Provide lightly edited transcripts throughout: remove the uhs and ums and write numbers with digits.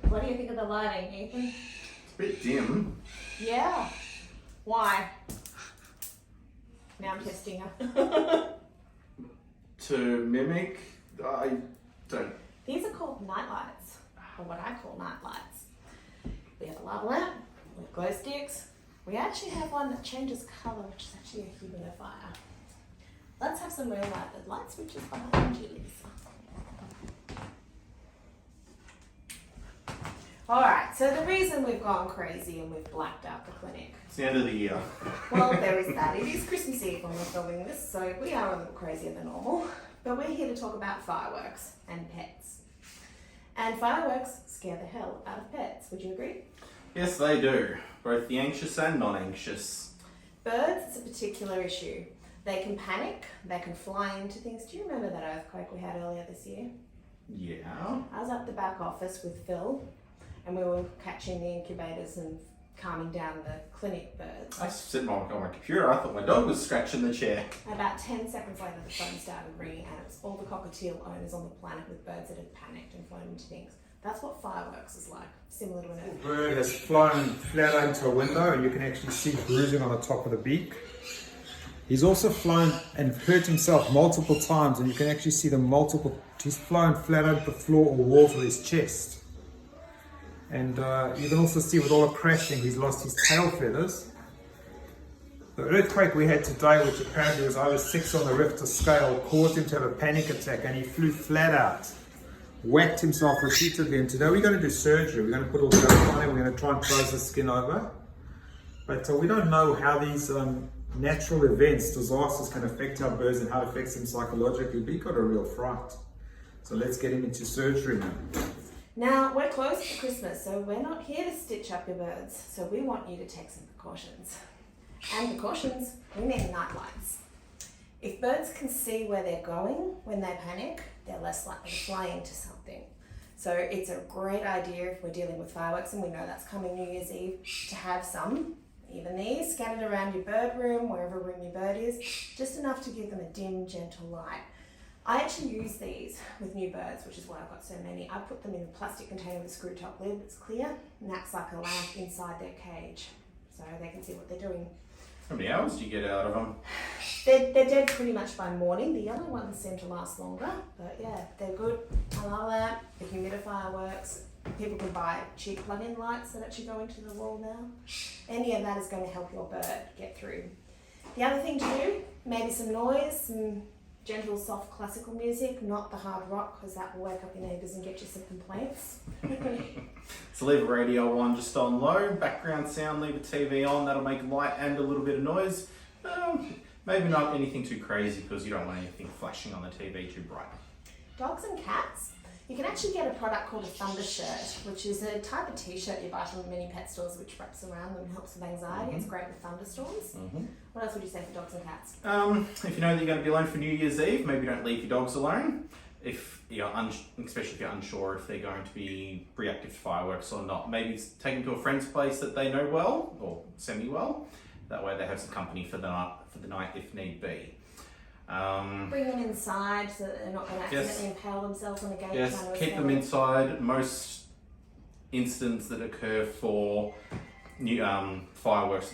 What do you think of the lighting, Ethan? It's a bit dim. Yeah. Why? Now I'm testing her. To mimic, I don't. These are called night lights, or what I call night lights. We have a lava lamp, we have glow sticks. We actually have one that changes colour, which is actually a humidifier. Let's have some real light. The light switch is behind you, Lisa. Alright, so the reason we've gone crazy and we've blacked out the clinic. It's the end of the year. Well, there is that. It is Christmas Eve when we're filming this, so we are a little crazier than normal. But we're here to talk about fireworks and pets. And fireworks scare the hell out of pets. Would you agree? Yes, they do. Both the anxious and non-anxious. Birds, it's a particular issue. They can panic, they can fly into things. Do you remember that earthquake we had earlier this year? Yeah. I was at the back office with Phil, and we were catching the incubators and calming down the clinic birds. I was sitting on my computer. I thought my dog was scratching the chair. About 10 seconds later, the phone started ringing, and it was all the cockatiel owners on the planet with birds that had panicked and flown into things. That's what fireworks is like, similar to an earthquake. The bird has flown flat out into a window, and you can actually see bruising on the top of the beak. He's also flown and hurt himself multiple times, and you can actually see he's flown flat out the floor or walls with his chest. And you can also see with all the crashing, he's lost his tail feathers. The earthquake we had today, which apparently was over 6 on the Richter scale, caused him to have a panic attack, and he flew flat out, whacked himself repeatedly. And today we're going to do surgery. We're going to put all the stuff on him. We're going to try and close the skin over. But we don't know how these natural events, disasters, can affect our birds and how it affects them psychologically. We got a real fright. So let's get him into surgery now. Now, we're close to Christmas, so we're not here to stitch up your birds. So we want you to take some precautions. And precautions, we need night lights. If birds can see where they're going when they panic, they're less likely to fly into something. So it's a great idea if we're dealing with fireworks, and we know that's coming New Year's Eve, to have some, even these, scattered around your bird room, wherever room your bird is, just enough to give them a dim, gentle light. I actually use these with new birds, which is why I've got so many. I put them in a plastic container with a screw top lid that's clear, and that's like a lamp inside their cage, so they can see what they're doing. How many hours do you get out of them? They're dead pretty much by morning. The yellow ones seem to last longer, but yeah, they're good. I love that. The humidifier works. People can buy cheap plug-in lights that actually go into the wall now. Any of that is going to help your bird get through. The other thing to do, maybe some noise, some gentle, soft classical music, not the hard rock, because that will wake up your neighbours and get you some complaints. So leave a radio on just on low, background sound, leave a TV on, that'll make light and a little bit of noise. Maybe not anything too crazy because you don't want anything flashing on the TV too bright. Dogs and cats, you can actually get a product called a thunder shirt, which is a type of t-shirt you buy from many pet stores which wraps around them and helps with anxiety. It's great with thunderstorms. What else would you say for dogs and cats? If you know that you're going to be alone for New Year's Eve, maybe don't leave your dogs alone. If you're especially if you're unsure if they're going to be reactive to fireworks or not, maybe take them to a friend's place that they know well or semi-well. That way they have some company for the night if need be. Bring them inside so that they're not going to accidentally impale themselves on the gate. Yes, keep them inside. Most incidents that occur for new fireworks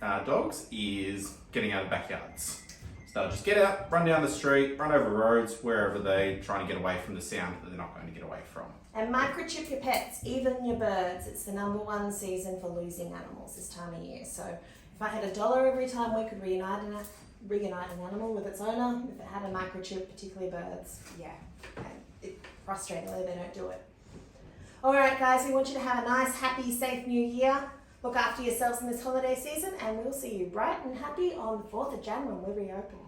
dogs is getting out of backyards. So they'll just get out, run down the street, run over roads, wherever they're trying to get away from the sound that they're not going to get away from. And microchip your pets, even your birds. It's the #1 season for losing animals this time of year. So if I had $1 every time we could reunite an animal with its owner, if it had a microchip, particularly birds, yeah, it's frustratingly they don't do it. Alright guys, we want you to have a nice, happy, safe new year. Look after yourselves in this holiday season, and we'll see you bright and happy on the 4th of Jan when we reopen.